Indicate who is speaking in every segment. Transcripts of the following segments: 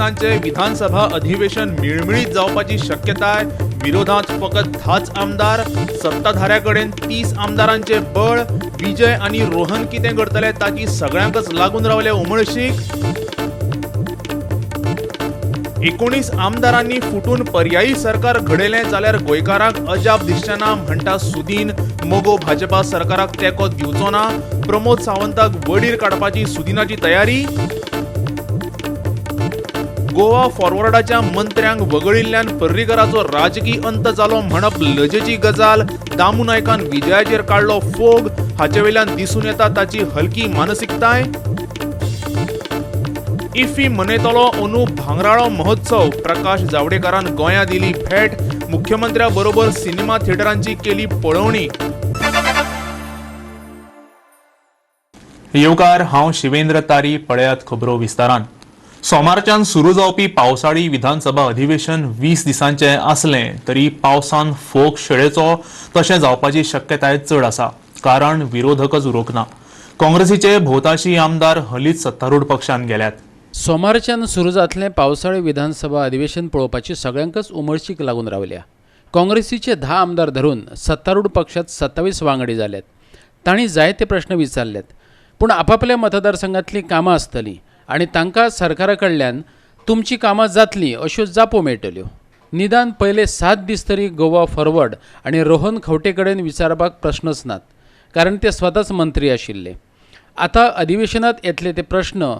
Speaker 1: दिसांचे विधानसभा अधिवेशन मिळमिळीत जावपाची शक्यताय. विरोधात फकत 10च आमदार, सत्ताधाऱ्याकडेन 30 आमदारांचे बळ. विजय आणि रोहन कितें करतले ताची सगळ्यांकच लागून रावले उमळशीक. 19 आमदारांनी फुटून पर्यायी सरकार घडयलें जाल्यार गोंयकारांक अजाप दिसचेना म्हणटा सुदीन. मोगो भाजपा सरकाराक तेंको दिवचो ना. प्रमोद सावंताक वडीर काडपाची सुदिनाची तयारी. गोवा फॉरवर्डाच्या मंत्र्यांक वगळिल्ल्यान पर्रीकराचो राजकीय अंत जालो म्हणप लजेची गजाल. दामू नायकान विजयाचेर काडलो फोग. हाचे वयल्यान दिसून येता ताची हलकी मानसिकताय. इफ्फी मनयतलो अंदू भांगराळो महोत्सव. प्रकाश जावडेकरान गोंया दिली भेट. मुख्यमंत्र्या बरोबर सिनेमा थिएटरांची केली पळोवणी. येवकार, हांव शिवेंद्र तारी. पळयात खबरो विस्तारान. सोमारच्यान सुरू जावपी पावसाळी विधानसभा अधिवेशन 20 दिसांचे आसले तरी पावसान फोग शेळेचो तशें जावपाची शक्यताय चड आसा. कारण विरोधकच उरोकना. काँग्रेसीचे भोवताशी आमदार हालींच सत्तारूढ पक्षान गेल्यात.
Speaker 2: सोमारच्यान सुरू जातलें पावसाळी विधानसभा अधिवेशन पळोवपाची सगळ्यांकच उमळशीक लागून रावल्या. काँग्रेसीचे 10 आमदार धरून सत्तारूढ पक्षात 27 वांगडी जाल्यात. तांणी जायते प्रश्न विचारल्यात. पूण आपापल्या मतदारसंघातलीं कामां आसतलीं आनी तांकां सरकारा कडल्यान तुमची कामां जातलीं अश्यो जापो मेळटल्यो. निदान पयले 7 दीस तरी गोवा फॉरवर्ड आनी रोहन खंवटे कडेन विचारपाक प्रश्नच नात, कारण ते स्वताच मंत्री आशिल्ले. आतां अधिवेशनात येतले ते प्रश्न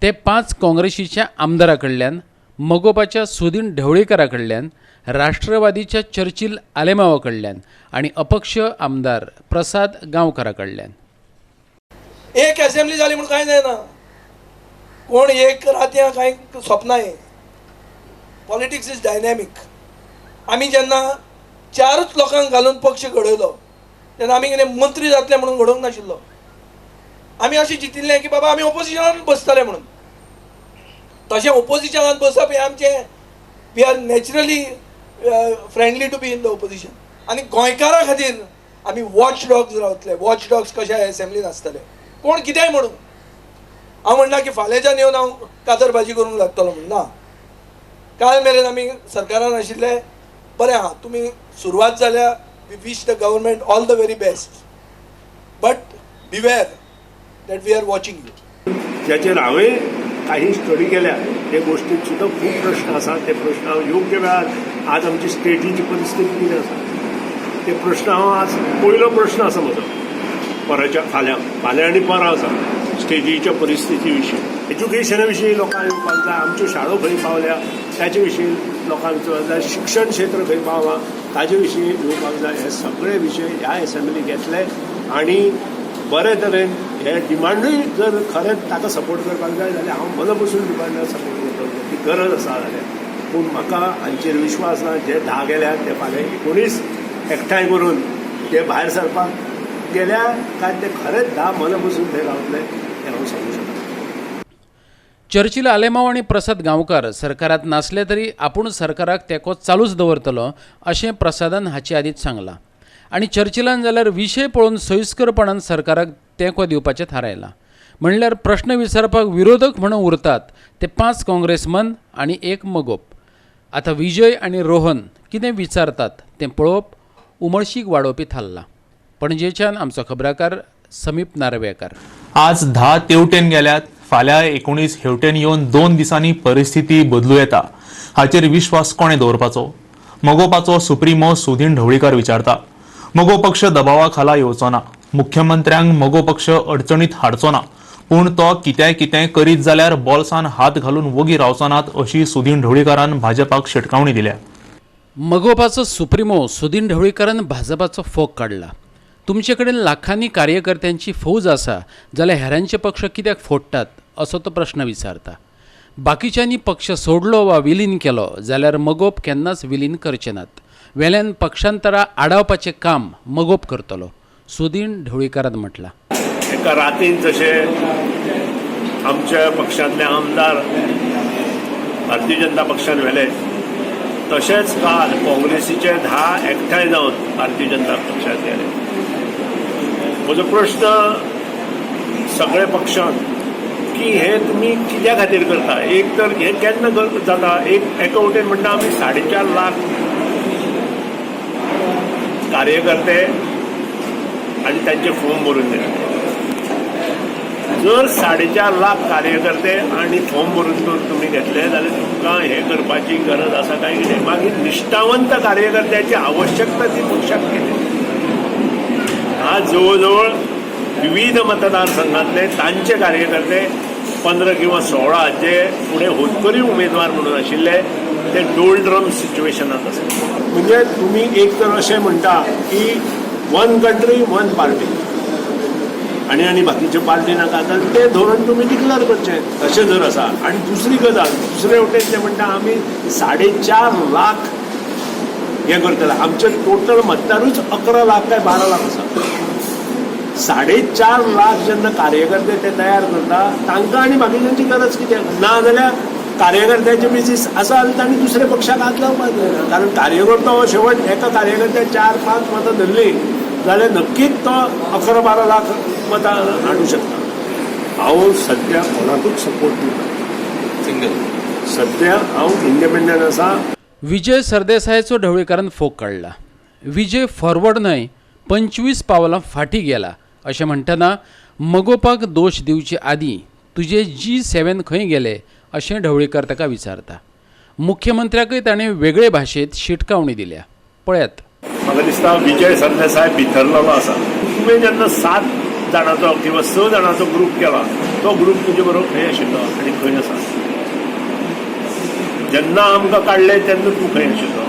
Speaker 2: ते 5 काँग्रेसीच्या आमदारां कडल्यान, मगोपाच्या सुदीन ढवळीकरा कडल्यान, राष्ट्रवादीच्या चर्चिल आलेमावा कडल्यान आनी अपक्ष आमदार प्रसाद गांवकारा कडल्यान.
Speaker 3: एक असेंब्ली जाली म्हणून कांय जायना. कोण एक रात्या कांय स्वप्नाय. Politics is dynamic. आमी जेन्ना 4च लोकांक घालून पक्ष घडयलो तेन्ना आमी कितें मंत्री जातले म्हणून घडोवंक नाशिल्लो. आमी अशें चिंतिल्लें की बाबा आमी ऑपोजिशनान बसतले म्हणून. तशें ऑपोजिशनान बसप हें आमचें. We are naturally friendly to be in the opposition. आनी गोंयकारां खातीर आमी वॉच डॉग्स रावतले. वॉच डॉग्स कशे असेंब्लीन आसतले. कोण कितेंय म्हणून. हांव म्हणना की फाल्यांच्यान येवन हांव कातर भाजी करूंक लागतलो म्हणून ना. काल मेरेन आमी सरकारान आशिल्ले. बरें आहा, तुमी सुरवात जाल्या. We wish the government all the very best. But beware that we are watching you.
Speaker 4: ज्याचेर हांवें काही स्टडी केल्या ते गोष्टीत सुद्दां खूब प्रश्न आसा. ते प्रश्न हांव योग्य वेळार, आज आमची स्टेटीची परिस्थिती कितें आसा ते प्रश्न हांव आज पयलो प्रश्न आसा म्हजो परच्या फाल्यां आनी परां आसा. स्टेजीच्या परिस्थिती विशीं, एज्युकेशना विशीं लोकांक येवपाक जाय. आमच्यो शाळो खंय पावल्या ताचे विशीं लोकांक जाय. शिक्षण क्षेत्र खंय पावलां ताचे विशीं येवपाक जाय. हे सगळे विशय ह्या असेंब्लीक येतले आनी बरे तरेन हे डिमांडूय जर खरेंच ताका सपोर्ट करपाक जाय जाल्यार हांव मन बसून डिमांडाक सपोर्ट करतलो. ती गरज आसा जाल्यार. पूण म्हाका हांचेर विश्वास ना. जे 10 गेल्यात ते फाल्यां 19 एकठांय करून ते भायर सरपाक गेल्या काय ते खरेंच 10 मन बसून थंय रावतले हें हांव सांगूं शकता.
Speaker 2: चर्चिल आलेमाव आणि प्रसाद गांवकार सरकारात नासले तरी आपूण सरकाराक तेंको चालूच दवरतलो अशें प्रसादान हाचे आदींच सांगलां. आनी चर्चिलान जाल्यार विशय पळोवन सोयिस्करपणान सरकाराक तेंको दिवपाचें थारायलां. म्हणल्यार प्रश्न विचारपाक विरोधक म्हणून उरतात ते 5 काँग्रेसमन आनी 1 मगोप. आतां विजय आनी रोहन कितें विचारतात तें पळोवप उमळशीक वाडोवपी थारला. पणजेच्यान आमचो खबराकार समीप नार्वेकार.
Speaker 1: आज 10 तेवटेन गेल्यात. फाल्यां 19 हेवटेन येवन 2 दिसांनी परिस्थिती बदलू येता. हाचेर विश्वास कोणे दवरपाचो? मगोपाचो सुप्रिमो सुदीन ढवळीकर विचारता. मगो पक्ष दबावा खाला येवचो ना. मुख्यमंत्र्यांक मगो पक्ष अडचणीत हाडचो ना. पूण तो कितें करीत जाल्यार बॉल्सान हात घालून वगी रावचो नात अशी सुदीन ढवळीकरान भाजपाक शिटकावणी दिल्या.
Speaker 2: मगोपाचो सुप्रिमो सुदीन ढवळीकरान भाजपाचो फोग काडला. तुमचे कडेन लाखांनी कार्यकर्त्यांची फौज आसा जाल्यार हेरांचे पक्ष कित्याक फोडटात असो तो प्रश्न विचारता. बाकीच्यांनी पक्ष सोडलो वा विलीन केलो जाल्यार मगोप केन्नाच विलीन करचे नात. वेल्यान पक्षांतरा आडावपाचें काम मगोप करतलो सुदीन ढवळीकरान म्हटलां.
Speaker 4: एका रातीन जशे आमच्या पक्षांतले आमदार भारतीय जनता पक्षान व्हेले तशेंच काल काँग्रेसीचे 10 एकठांय जावन भारतीय जनता पक्षांत गेले. म्हजो प्रश्न सगळे पक्षांत की हे तुमी कित्या खातीर करता. एक तर हे केन्ना जाता, एका वटेन म्हणटा आमी 4.5 लाख कार्यकर्ते आनी तांचे फॉर्म भरून दिले. जर 4.5 लाख कार्यकर्ते आणि फॉर्म भरून जर तुम्ही घेतले जाल्यार तुमकां हे करपाची गरज आसा काय कितें. मागीर निश्ठावंत कार्यकर्त्याची आवश्यकता ती पक्षाक कितें. आज जवळ जवळ विविध मतदारसंघातले तांचे कार्यकर्ते 15 किंवा 16 जे फुडें होतकरी उमेदवार म्हणून आशिल्ले ते डोल्ड्रम सिच्युएशनांत आसा. म्हणजे तुम्ही एक तर अशें म्हणटा की 1 कंट्री 1 पार्टी आणि बाकीचे पार्टी नाका, तर ते धोरण तुम्ही डिक्लेअर करचें तशें जर आसा. आणि दुसरी गजाल दुसरे वटेन ते म्हणटा आमी 4.5 लाख हे करतले. आमचे टोटल मतदारूच 11 लाख काय 12 लाख आसा. 4.5 लाख जेन्ना कार्यकर्ते ते तयार करता तांकां आनी बाकीच्यांची गरज कितें ना जाल्यार कार्यकर्त्याचे बेजीस आसा आनी तांणी दुसऱ्या पक्षाक हात लावपाक जायना. कारण कार्यकर्तो हो शेवट एका कार्यकर्त्याक 4-5 मतां धरली जाल्यार नक्कीच तो 11-12 लाख मतां हाडूं शकता. हांव सध्या कोणाकूच सपोर्ट दिना. सिंगल सध्या हांव इंडिपेंडंट आसा.
Speaker 2: विजय सरदेसायचो ढवळीकारान फोग काडला. विजय फॉरवर्ड न्हय 25 पावलां फाटीं गेला अशें म्हणटना मगोपाक दोश दिवचे आदीं तुजे G7 खंय गेले अशें ढवळीकर ताका विचारता. मुख्यमंत्र्याकय ताणें वेगळे भाशेंत शिटकावणी दिल्या. पळयात.
Speaker 4: म्हाका दिसता विजय सरदेसाय भितरलेलो आसा. तुवें जेन्ना 7 जाणांचो किंवा 6 जाणांचो ग्रूप केला तो ग्रूप तुजे बरोबर खंय आशिल्लो आनी खंय आसा. जेन्ना आमकां काडले तेन्ना तूं खंय आशिल्लो.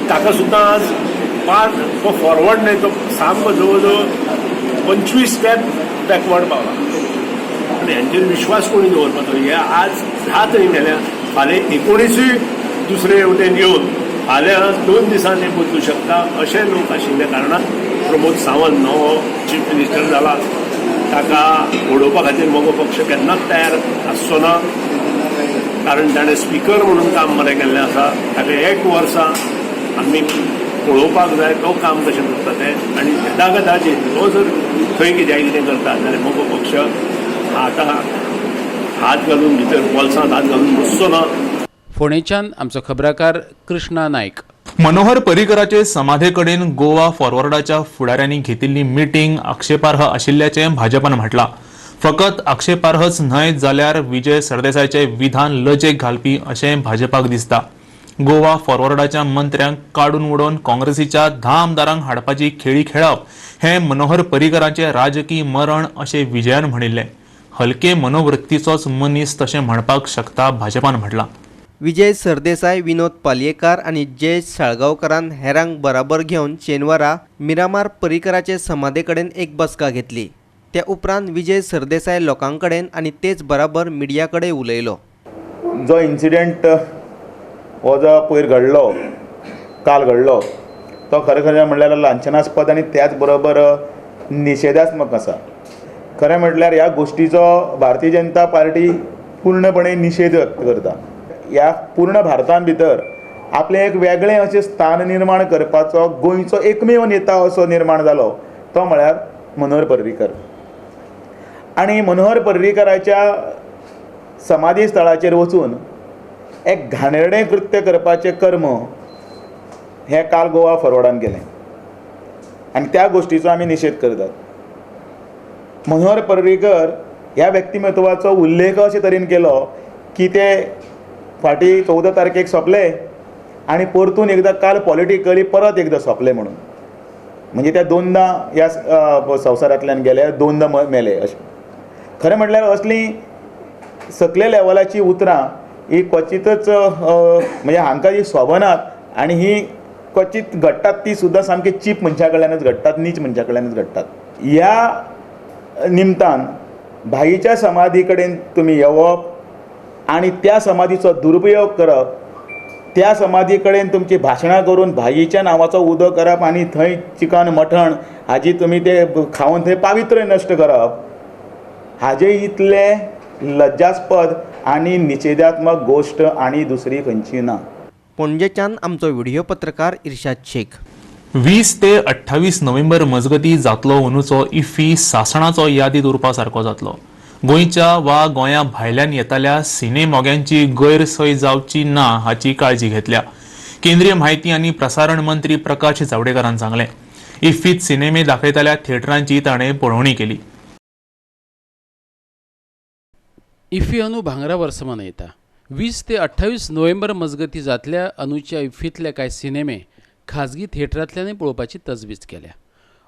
Speaker 4: ताका सुद्दां आज 5 तो फॉरवर्ड न्हय तो सामको जवळ जवळ 25 स्टेप बॅकवर्ड पावला. आनी हांचेर विश्वास कोणी दवरपाचो. हे आज 10 थंय गेल्या फाल्यां 19 दुसरे वटेन येवन फाल्यां 2 दिसांनी ते बदलू शकता अशे लोक आशिल्ल्या कारणान प्रमोद सावंत नवो चीफ मिनिस्टर जाला. ताका उडोवपा खातीर मगो पक्ष केन्नाच तयार आसचो ना. कारण ताणें स्पिकर म्हणून काम बरें केल्लें आसा. ताका 1 वर्सा आमी पळोवपाक जाय तो काम कशें करता तें. आनी येदागदाचेर तो जर खंय कितें करता जाल्यार मगो पक्ष हात घालून भितर बॉल्सांत हात घालून बसचो ना.
Speaker 2: फोंडेच्यान आमचो खबराकार कृष्णा नायक.
Speaker 1: मनोहर पर्रीकराचे समाधे कडेन गोवा फॉरवर्डाच्या फुडाऱ्यांनी घेतिल्ली मिटींग आक्षेपार्ह आशिल्ल्याचें भाजपान म्हटलां. फकत आक्षेपार्हच न्हय जाल्यार विजय सरदेसायचे विधान लजेक घालपी अशें भाजपाक दिसता. गोवा फॉरवर्डाच्या मंत्र्यांक काडून उडोवन काँग्रेसीच्या 10 आमदारांक हाडपाची खेळी खेळप हें मनोहर पर्रीकरांचें राजकीय मरण अशें विजयान म्हणिल्लें. हलके मनोवृत्तीचोच मनीस तशें म्हणपाक शकता भाजपान म्हटलां.
Speaker 5: विजय सरदेसाय, विनोद पालयेकार आनी जयेश साळगांवकारान हेरांक बराबर घेवन शेनवारा मिरामार पर्रीकराचे समाधे कडेन एक बसका घेतली. त्या उपरांत विजय सरदेसाय लोकां कडेन आनी तेच बराबर मिडिया कडेन उलयलो.
Speaker 6: जो इन्सिडेंट हो जो पयर घडलो काल घडलो तो खरें म्हणल्यार लांछनास्पद आनी त्याच बरोबर निशेधात्मक आसा. खरें म्हटल्यार ह्या गोश्टीचो भारतीय जनता पार्टी पूर्णपणे निशेध व्यक्त करता. ह्या पूर्ण भारतां भितर आपलें एक वेगळें अशें स्थान निर्माण करपाचो गोंयचो एकमेव नेता असो निर्माण जालो तो म्हळ्यार मनोहर पर्रीकर. आनी मनोहर पर्रीकराच्या समाधी स्थळाचेर वचून एक घाणेरडें कृत्य करपाचें कर्म हें काल गोवा फॉरवर्डान केलें आनी त्या गोश्टीचो आमी निशेध करतात. मनोहर पर्रीकर ह्या व्यक्तिमत्वाचो उल्लेख अशे तरेन केलो की ते फाटीं 14 तारखेक सोंपले आनी परतून एकदां काल पॉलिटिकली परत एकदां सोंपले म्हणून. म्हणजे ते 2दा ह्या संवसारांतल्यान गेले, 2दा मेले अशें. खरें म्हटल्यार असलीं सकले लेवलाची उतरां ही क्वचितच म्हणजे हांकां जी सोबनात आनी ही क्वचित घडटात ती सुद्दां सामकी चीप मनशा कडल्यानच घडटात, नीच मनशा कडल्यानच घडटात. ह्या निमतान भाईच्या समाधी कडेन तुमी येवप आनी त्या समाधीचो दुरुपयोग करप, त्या समाधी कडेन तुमची भाशणां करून भाईच्या नांवाचो उदो करप आनी थंय चिकन मटण हाजी तुमी ते खावन थंय पावित्र्य नश्ट करप, हाजे इतले लज्जास्पद आनी निशेधात्मक गोश्ट आनी दुसरी खंयची ना.
Speaker 5: पणजेच्यान आमचो व्हिडिओ पत्रकार इर्शाद शेख.
Speaker 1: 20 ते 28 नोव्हेंबर मजगती जातलो अंदूचो इफ्फी सासणाचो यादीत उरपा सारको जातलो. गोंयच्या वा गोंया भायल्यान येताल्या सिने मोग्यांची गैरसोय जावची ना हाची काळजी घेतल्या. केंद्रीय म्हायती आनी प्रसारण मंत्री प्रकाश जावडेकरान सांगलें. इफ्फीत सिनेमे दाखयताल्या थिएटरांची ताणें पळोवणी केली.
Speaker 2: इफ्फी अंदू भांगरा वर्स मनयता. 20 ते 28 नोव्हेंबर मजगती जातल्या अंदूच्या इफ्फीतले कांय सिनेमे खाजगी थिएटरांतल्यानय पळोवपाची तजवीज केल्या.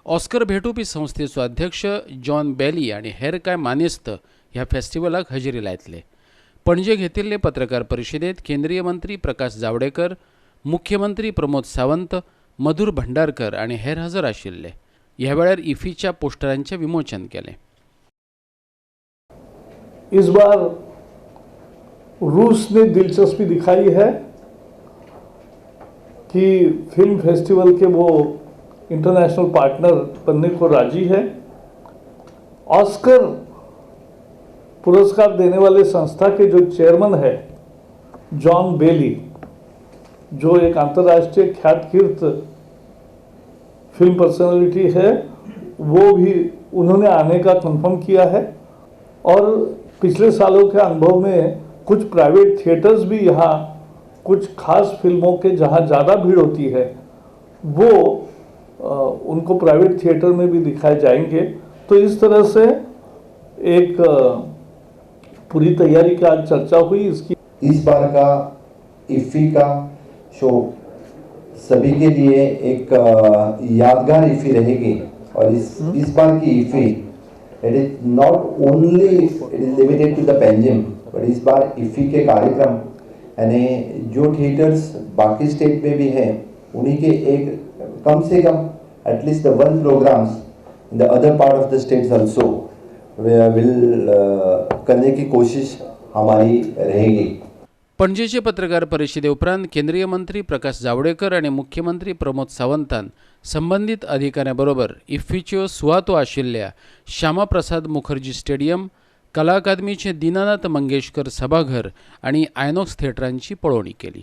Speaker 2: ऑस्कर भेटोवपी संस्थेचो अध्यक्ष जॉन बेली आनी हेर कांय मानेस्त ह्या फेस्टिवलाक हजेरी लायतले. पणजे घेतिल्ले पत्रकार परिशदेंत केंद्रीय मंत्री प्रकाश जावडेकर, मुख्यमंत्री प्रमोद सावंत, मधुर भंडारकर आनी हेर हजर आशिल्ले. ह्या वेळार इफ्फीच्या पोस्टरांचें विमोचन केलें.
Speaker 7: इस बार रूस ने दिलचस्पी दिखाई है कि फिल्म फेस्टिवल के वो इंटरनेशनल पार्टनर बनने को राजी है. ऑस्कर पुरस्कार देने वाले संस्था के जो चेयरमैन है जॉन बेली, जो एक अंतर्राष्ट्रीय ख्यातकीर्त फिल्म पर्सनालिटी है, वो भी उन्होंने आने का कंफर्म किया है. और पिछले सालों के अनुभव में कुछ प्राइवेट थिएटर्स भी यहाँ कुछ खास फिल्मों के जहाँ ज़्यादा भीड़ होती है वो उनको प्राइवेट थिएटर में भी दिखाए जाएंगे. तो इस तरह से एक पूरी तैयारी की आज चर्चा हुई. इसकी
Speaker 8: इस बार का इफ्फी का शो सभी के लिए एक यादगार इफ्फी रहेगी. और इस बार की IFFI it is not only it is limited to the Panjim, but इस बार इफ्फी के कार्यक्रम यानी जो थिएटर्स बाकी स्टेट में भी हैं उन्हीं के एक कम से कम at least the one programs in the other part of the states also will करने की कोशिश हमारी रहेगी.
Speaker 2: पणजेचे पत्रकार परिशदे उपरांत केंद्रीय मंत्री प्रकाश जावडेकर आनी मुख्यमंत्री प्रमोद सावंतान संबंधित अधिकाऱ्यांबरोबर इफ्फीच्यो सुवातो आशिल्ल्या श्यामाप्रसाद मुखर्जी स्टेडियम, कला अकादमीचे दीनानाथ मंगेशकर सभाघर आनी आयनॉक्स थिएटरांची पळोवणी केली.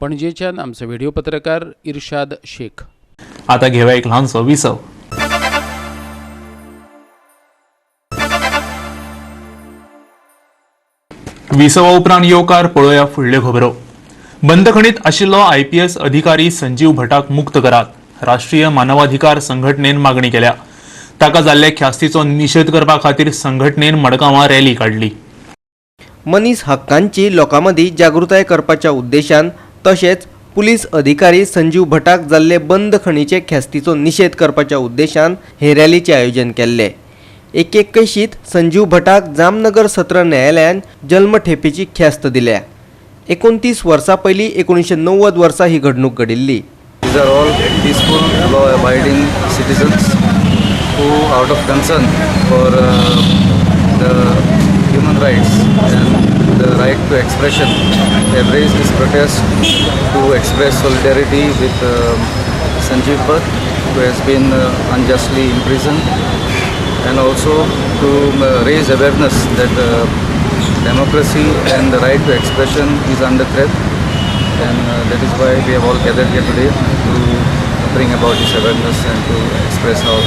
Speaker 2: पणजेच्यान आमचो व्हिडिओ पत्रकार इर्शाद शेख.
Speaker 1: आता घेऊया एक ल्हानसो विसव. विसवा उपरांत येवकार पळोवया फुडल्यो खबरो. बंदखणीत आशिल्लो IPS अधिकारी संजीव भटाक मुक्त करात, राष्ट्रीय मानवाधिकार संघटनेन मागणी केल्या. ताका जाल्ले ख्यास्तीचो निशेध करपा खातीर संघटनेन मडगांवां रॅली काडली.
Speaker 5: मनीस हक्कांची लोकांमदीं जागृताय करपाच्या उद्देशान तशेंच पुलीस अधिकारी संजीव भटाक जाल्ले बंदखणीचे ख्यास्तीचो निशेध करपाच्या उद्देशान हे रॅलीचे आयोजन केल्ले. 81 संजीव भटाक जामनगर सत्र न्यायालयान जल्मठेपेची ख्यास्त दिल्या. 29 वर्सां पयलीं 1990 वर्सा ही घडणूक घडिल्ली.
Speaker 9: These are all peaceful, law-abiding citizens who, out of concern for the human rights and the right to expression, have raised this protest to express solidarity with Sanjeev Bhatt, who has been unjustly imprisoned, and also to raise awareness that democracy and the right to expression is under threat. And that is why we have all gathered here today to bring about this awareness and to express our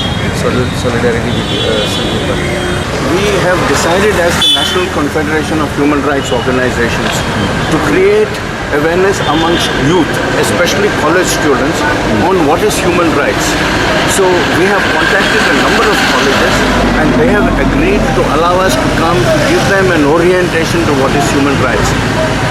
Speaker 9: solidarity with Sanjeev Bhatt.
Speaker 4: We have decided as the National Confederation of Human Rights Organizations to create awareness amongst youth, especially college students, on what is human rights. So we have contacted a number of colleges and they have agreed to allow us to come to give them an orientation to what is human rights.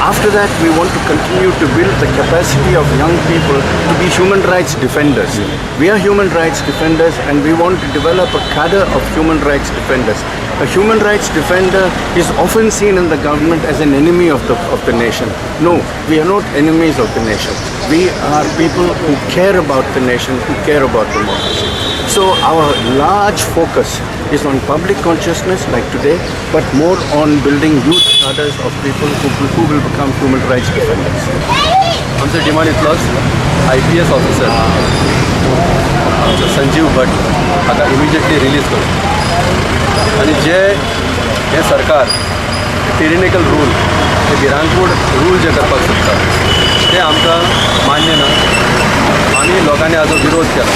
Speaker 4: After that, we want to continue to build the capacity of young people to be human rights defenders. We are human rights defenders and we want to develop a cadre of human rights defenders. A human rights defender is often seen in the government as an enemy of the nation. No, we are not enemies of the nation. We are people who care about the nation, who care about democracy. So our large focus is on public consciousness like today, but more on building youth cadres of people who will become human rights defenders.
Speaker 9: आमचं demand इतलोच, IPS officer आमचं संजीव भट हाका immediately release करूं. आणि जे हे सरकार टिरेनिकल rule हे भिरांकूळ रूल जे करपाक सोदता ते आमकां मान्य ना. आम्ही लोकांनी हाजो विरोध केला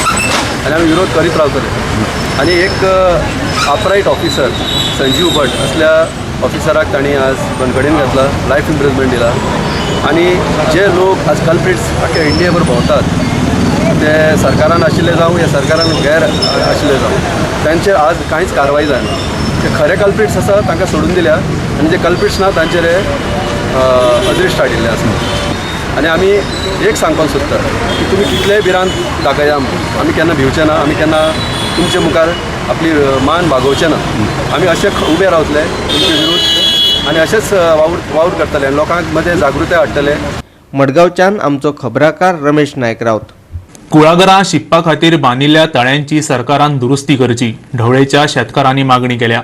Speaker 9: आणि आम्ही विरोध करीत रावतले. आणि एक अपराईट ऑफिसर संजीव भट असल्या ऑफिसराक तांणी आज कणकणेन घातला, लायफ इम्प्रिजमेंट दिला. आणि जे लोक आज कल्प्रिट्स अख्ख्या इंडियाभर भोंवतात ते सरकारान आशिल्ले जावं या सरकारान गैर आशिल्ले जावं तांचेर आज कांयच कारवाई जायना. जे खरे कल्प्रिट्स आसा तांकां सोडून दिल्या आनी जे कल्प्रिट्स ना तांचेर अदृश्ट हाडिल्ले आसा. आनी आमी एक सांगपाक सोदता की तुमी कितलेय भिरांत दाखया आमी केन्ना भिवचे ना, आमी केन्ना तुमचे मुखार आपली मान भागोवचे ना. आमी अशे उबे रावतले तुमचे विरुद्ध आनी अशेंच वावर करतले आनी लोकांक मध्ये जागृताय हाडटले.
Speaker 5: मडगांवच्यान आमचो खबराकार रमेश नायक रावत.
Speaker 1: कुळागरां शिंपपा खातीर बांदिल्ल्या तळ्यांची सरकारान दुरुस्ती करची ढवळेच्या शेतकारांनी मागणी केल्या.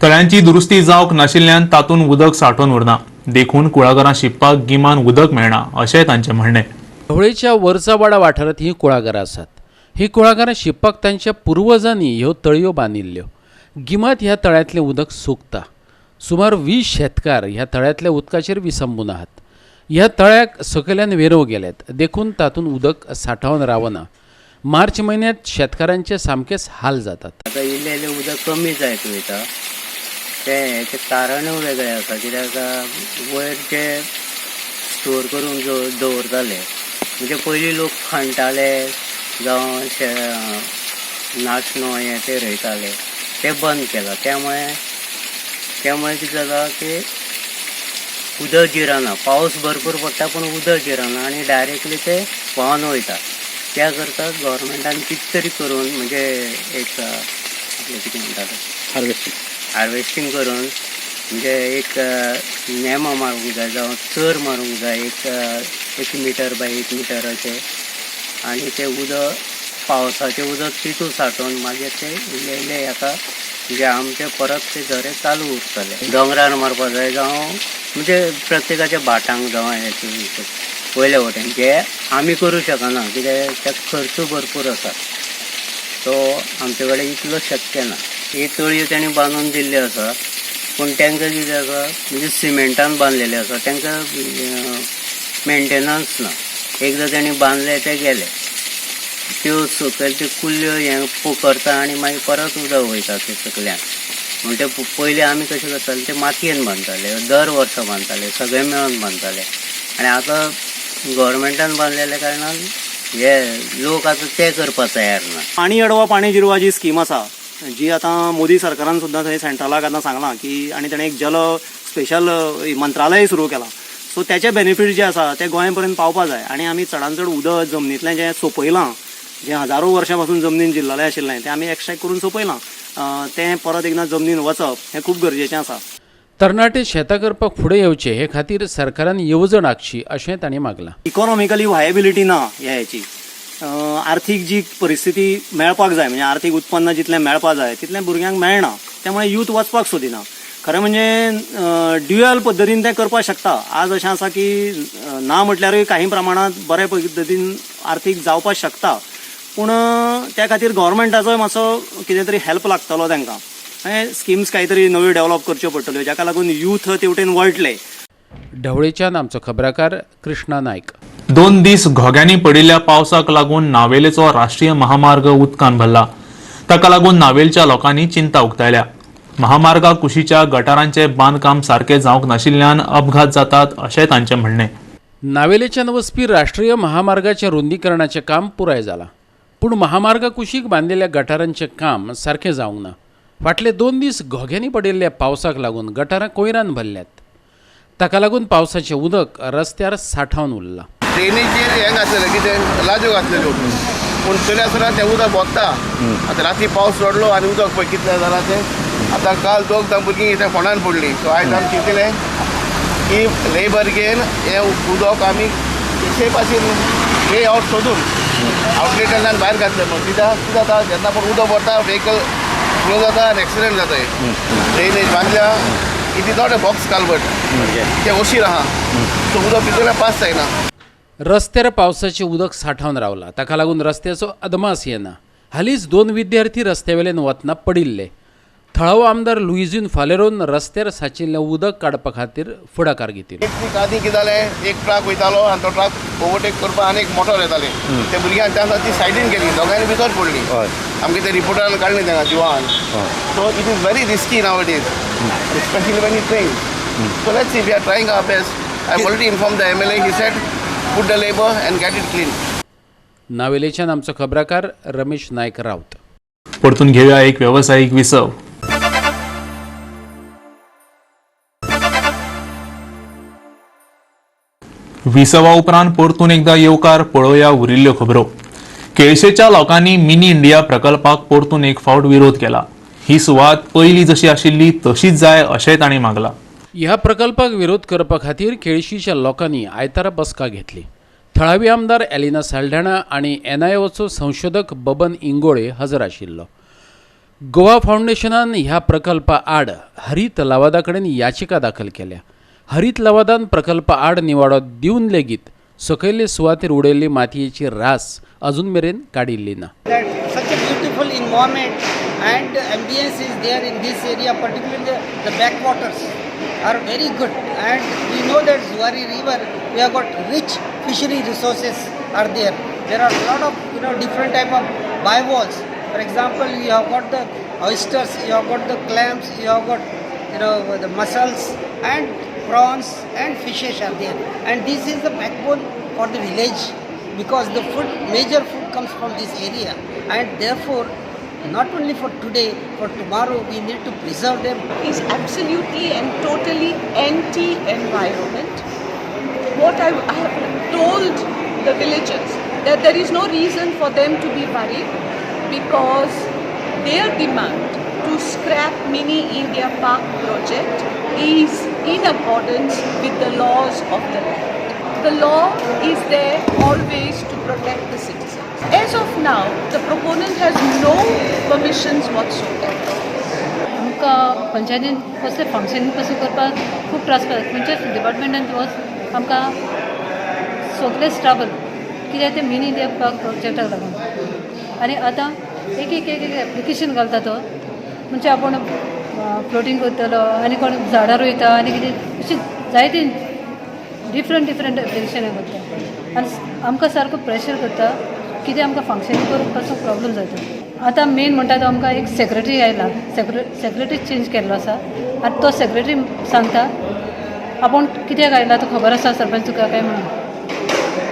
Speaker 1: तळ्यांची दुरुस्ती जावंक नाशिल्ल्यान तातूंत उदक सांठोवन उरना, देखून कुळागरां शिंपपाक गिमान उदक मेळना अशें तांचें म्हणणें.
Speaker 2: ढवळेच्या वरचावाडा वाठारांत ही कुळागरां आसात. ही कुळागरां शिंपपाक तांच्या पुर्वजांनी ह्यो तळयो बांदिल्ल्यो. गिमात ह्या तळ्यांतलें उदक सुकता. सुमार 20 शेतकार ह्या तळ्यांतल्या उदकाचेर विसंबून आहात. ह्या तळ्याक सकयल्यान वेरव गेल्यात, देखून तातूंत उदक सांठोवन रावना. मार्च म्हयन्यांत शेतकारांचे सामकेच हाल जातात.
Speaker 10: आता इल्लें उदक कमी जायत वयता तें कारणूय वेगळें आसा. कित्याक वयर जे स्टोर करून दवरताले म्हणजे पयलीं लोक खणटाले जावं नाचणो हें ते रोयताले ते बंद केलां. त्यामुळे कितें जालां की उदक जिरना. पावस भरपूर पडटा पूण उदक जिरना आनी डायरेक्टली ते व्हांवन वयता. त्या करता गव्हर्मेंटान कितें तरी करून म्हणजे एक कितें म्हणटात हार्वेस्टिंग करून म्हणजे एक नेमां मारूंक जाय जावं चर मारूंक जाय एक मिटर बाय 1 मिटर अशें. आनी तें उदक पावसाचें उदक तितून सांठोवन मागीर ते इल्ले हाका म्हणजे आमचे परत ते झरे चालू उरतले. दोंगरार मारपाक जाय जावं म्हणजे प्रत्येकाच्या भाटांक जावं हें पयले वटेन जे आमी करूं शकना कित्याक त्याक खर्च भरपूर आसा. तो आमचे कडेन इतलो शक्य ना. हे तळयो तेणी बांदून दिल्ले आसा पूण तांकां कितें आसा म्हणजे सिमेंटान बांदलेले आसा. तांकां मेंटेनन्स ना. एकदां तेणी बांदले ते गेले. त्यो सकयल त्यो कुल्ल्यो हें करता आनी मागीर परत उदक वयता ते सकल्यान. म्हणजे पयलीं आमी कशें करताले ते मातयेन बांदताले, दर वर्सा बांदताले, सगळे मेळून बांदताले. आनी आतां गव्हर्मेंटान बांदलेल्या कारणान हे लोक आतां ते करपाक तयार ना.
Speaker 11: पाणी अडवा पाणी जिरवा जी स्कीम आसा जी आतां मोदी सरकारान सुद्दां थंय सेंट्रलाक आतां सांगलां की आनी ताणें एक जल स्पेशल मंत्रालय सुरू केलां. सो त्याचे बेनिफीट जे आसा ते गोंया पर्यंत पावपाक जाय. आनी आमी चडांत चड उदक जमनींतलें जें सोंपयलां जें हजारो वर्सां पासून जमनीन जिल्ललें आशिल्लें तें आमी एक्स्ट्रॅक्ट करून सोंपयलां. तें परत एकदां जमनीन वचप हें खूब गरजेचें आसा.
Speaker 2: तरणाटे शेतां करपाक फुडें येवचे हे खातीर सरकारान येवजण आंखची अशें तांणी मागलां.
Speaker 11: इकॉनॉमिकली व्हायबिलिटी ना ह्याची. आर्थीक जी परिस्थिती मेळपाक जाय म्हणजे आर्थीक उत्पन्न जितलें मेळपाक जाय तितलें भुरग्यांक मेळना. त्यामुळे यूथ वचपाक सोदिना. खरें म्हणजे ड्युअल पद्दतीन तें करपाक शकता. आज अशें आसा की ना म्हटल्यारूय काही प्रमाणात बऱ्या पद्दतीन आर्थीक जावपाक शकता. पूण त्या खातीर गव्हर्मेंटाचोय मातसो कितें तरी हेल्प लागतलो तांकां. स्किम्स काहीतरी नव्यो डेव्हलप करच्यो पडटल्यो जाका लागून यूथ तेवटेन वळटले.
Speaker 2: ढवळेच्यान आमचो खबराकार कृष्णा नायक.
Speaker 1: 2 दीस घोग्यांनी पडिल्ल्या पावसाक लागून नावेलेचो राष्ट्रीय महामार्ग उदकान भरला. ताका लागून नावेलच्या लोकांनी चिंता उक्तायल्या. महामार्गा कुशीच्या गटारांचे बांदकाम सारखे जावंक नाशिल्ल्यान अपघात जातात अशें तांचें म्हणणें.
Speaker 2: नावेलेच्यान वचपी राष्ट्रीय महामार्गाचे रुंदीकरणाचें काम पुराय जालां पूण महामार्गा कुशीक बांदिल्ल्या गटारांचें काम सारखें जावंक ना. फाटले 2 दीस घोग्यांनी पडिल्ल्या पावसाक लागून गटारां कोयरान भरल्यात. ताका लागून पावसाचें उदक रस्त्यार सांठोवन उरलां.
Speaker 12: ड्रेनेजीर हें घातलेलें कितें लाज्यो घातलेल्यो पूण तरी आसतना तें उदक वता. आतां राती पावस चडलो आनी उदक पळय कितलें जालां तें. आतां काल 2 भुरगीं त्या फोंडान पडलीं. सो आयज आमी चिंतलें की लेबर घेवन हें उदक आमी ते भाशेन वे आउट सोदून आउटलेटांतल्यान भायर घातलें. मग कित्याक जाता जेन्ना पण उदक भरता व्हेकल स्लो जाता आनी एक्सिडेंट जाता. ड्रेनेज बांदल्या it is not a box culvert ते ओशीर आहा. सो उदक भितर पास जायना.
Speaker 2: रस्त्यार पावसाचें उदक सांठोवन रावलां. ताका लागून रस्त्याचो अदमास येना. हालींच 2 विद्यार्थी रस्त्यावेल्यान वतना पडिल्ले. थळावो आमदार लुइजीन फालेरोन रस्त्यार साचिल्लें उदक काडपा खातीर फुडाकार घेतलो.
Speaker 12: एक वीक आदीं कितें जालें, एक ट्रक वयतालो आनी तो ट्रक ओवरटेक करपाक आनी एक मोटर येताले. त्या भुरग्यांक त्या ती सायडीन गेली, दोगांयनी भितर पडली. आमगे ते रिपोर्टरान काडली तेंगा जिवान. So it is very risky now it is, specially when it rains. So let's see, we are trying our best. I already inform the MLA, he said put the labour and get it clean.
Speaker 2: नावेलेच्यान आमचो खबराकार रमेश नायक रावत.
Speaker 1: परतून घेऊया एक व्यावसायिक विसव. विसवा उपरांत परतून एकदा येवकार पळोवया उरिल्ल्यो खबरो. केळशेच्या लोकांनी मिनी इंडिया प्रकल्पाक परतून एक फावट विरोध केला. ही सुवात पयली जशी आशिल्ली तशीच जाय अशेंय तांणी मागला.
Speaker 2: ह्या प्रकल्पाक विरोध करपा खातीर केळशीच्या लोकांनी आयतारा बसका घेतली. थळावी आमदार एलिना साल्ढाणा आनी NIOचो संशोधक बबन इंगोळे हजर आशिल्लो. गोवा फाउंडेशनान ह्या प्रकल्पा आड हरीत लवादा कडेन याचिका दाखल केल्या. हरीत लवादान प्रकल्पा आड निवाडो दिवन लेगीत सकयल्ले सुवातेर उडयल्ली मातयेची रास अजून मेरेन काडिल्ली ना.
Speaker 13: Such a beautiful environment and ambience is there in this area, particularly the backwaters are very good, and we know that Zuari River, we have got rich fishery resources are there. There are a lot of different type of bivalves. For example, you have got the oysters, you have got the clams, you have got the mussels and prawns and fishes are there. And this is the backbone for the village, because the major food comes from this area, and therefore not only for today, for tomorrow we need to preserve them.
Speaker 14: Is absolutely and totally anti-environment. What I have told the villagers, that there is no reason for them to be worried, because their demand to scrap Mini India Park project is in accordance with the laws of the land. The law is there always to protect the citizens. As of now, the proponent has no permissions whatsoever.
Speaker 15: आमकां पंचायतीन कसले function पासून करपाक खूब त्रास पडटा. पंचायत डिपार्टमेंटान वच आमकां सगळे स्ट्रगल कित्याक ते मिनी इंडिया पार्क प्रोजेक्टाक लागून. आनी आतां एक एप्लिकेशन घालता तो म्हणजे आपण फ्लोटींग करतलो आनी कोण झाडां रोयता आनी कितें अशी जायती डिफरंट एप्लिकेशनां करता. आनी आमकां सारको प्रेशर करता कितें आमकां फंक्शन करूंक पासून प्रॉब्लम जाता. आतां मेन म्हणटा तो आमकां एक सेक्रेटरी आयला, सेक्रेटरी चेंज केल्लो आसा. आनी तो सेक्रेटरी सांगता आपूण कित्याक आयला तो खबर आसा सरपंच तुका काय म्हणून.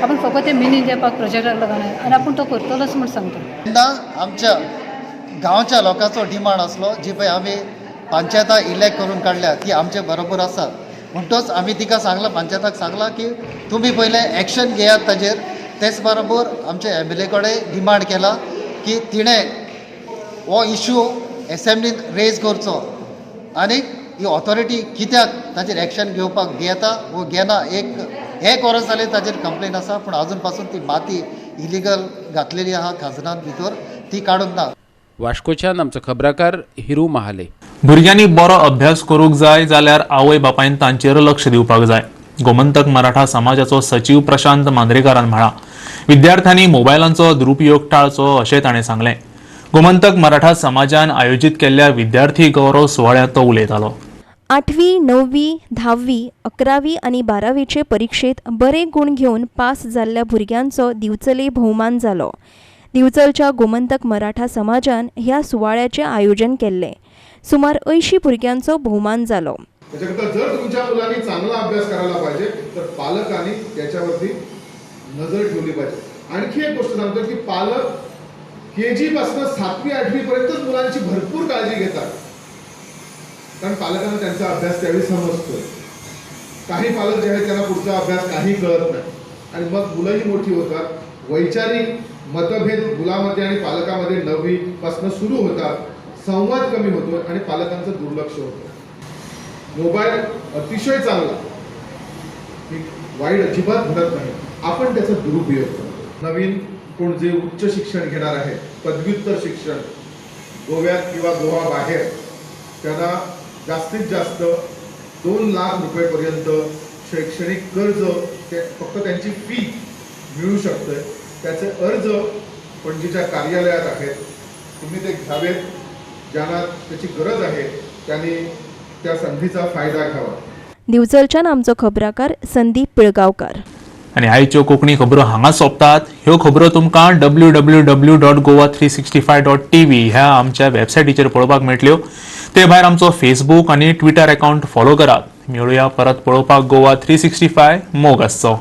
Speaker 15: आपण फकत ते मिनी इंडिया पार्क प्रोजेक्टाक लागून आनी आपूण तो करतलोच म्हूण सांगता.
Speaker 16: तेन्ना आमच्या गांवच्या लोकांचो डिमांड आसलो जी पळय आमी पंचायतां इलेक्ट करून काडल्या ती आमचे बरोबर आसा. म्हणटच आमी तिका सांगलां, पंचायताक सांगलां की तुमी पयले एक्शन घेयात ताजेर. तेच बरोबर आमचे MLA कडेन डिमांड केला की तिणें हो इश्यू एसेंब्लीन रेज करचो आनी ही ऑथॉरिटी कित्याक ताजेर एक्शन घेवपाक घेता वो घेना. एक वर्स जालें ताजेर कंप्लेन आसा, पूण अजून पासून ती माती इलिगल घातलेली आहा खजनान भितर ती काडूंक ना.
Speaker 2: वास्कोच्यान आमचो खबराकार हिरू महाले.
Speaker 1: भुरग्यांनी बरो अभ्यास करूंक जाय जाल्यार आवय बापायन तांचेर लक्ष दिवपाक जाय. गोमंतक मराठा समाजाचो सचिव प्रशांत मांद्रेकारान म्हळां. विद्यार्थ्यांनी मोबायलांचो दुरुपयोग टाळचो अशें ताणें सांगलें. गोमंतक मराठा समाजान आयोजीत केल्ल्या विद्यार्थी गौरव सुवाळ्यांत तो उलयतालो.
Speaker 17: 8वी, 9वी, 10वी, 11वी आनी 12वीचे परीक्षेत बरे गुण घेवन पास जाल्ल्या भुरग्यांचो दिवचले भोवमान जालो. दिवचलच्या गोमंतक मराठा समाजान ह्या सुवाळ्याचे आयोजन केल्ले. सुमार 80 भुरग्यांचो भोवमान जालो.
Speaker 18: त्याच्याकरता जर तुमच्या मुलांनी चांगला अभ्यास करायला पाहिजे तर पालकांनी त्याच्यावरती नजर ठेवली पाहिजे. आणखी एक गोष्ट सांगतो की पालक KG पासून 7वी 8वी पर्यंतच मुलांची भरपूर काळजी घेतात, कारण पालकांना त्यांचा अभ्यास त्यावेळी समजतोय. काही पालक जे आहेत त्यांना पुढचा अभ्यास काही कळत नाही आणि मग मुलंही मोठी होतात. वैचारिक मतभेद मुलामध्ये आणि पालकामध्ये 9वी पासून सुरू होतात. संवाद कमी होतो आणि पालकांचं दुर्लक्ष होतं. मोबाईल अतिशय चांगला, वाईट अजिबात घडत नाही, आपण त्याचा दुरुपयोग करतो. नवीन कोण जे उच्च शिक्षण घेणार आहे, पदव्युत्तर शिक्षण गोव्यात किंवा गोवा बाहेर, त्यांना जास्तीत जास्त 2 लाख रुपयेपर्यंत शैक्षणिक कर्ज फक्त त्यांची फी मिळू शकते. त्याचे अर्ज पणजीच्या कार्यालयात आहेत, तुम्ही ते घ्यावेत. ज्यांना त्याची गरज आहे त्यांनी त्या संधीचा फायदा घ्यावा.
Speaker 17: दिवचलच्यान आमचो खबराकार संदीप पिळगांवकार.
Speaker 1: आनी आयच्यो कोंकणी खबरो हांगाच सोंपतात. ह्यो खबरो तुमकां www.goa365.tv ह्या आमच्या वेबसायटीचेर पळोवपाक मेळटल्यो. ते भायर आमचो फेसबूक आनी ट्विटर अकाउंट फॉलो करात. मेळुया परत पळोवपाक गोवा 365 मोग आसचो.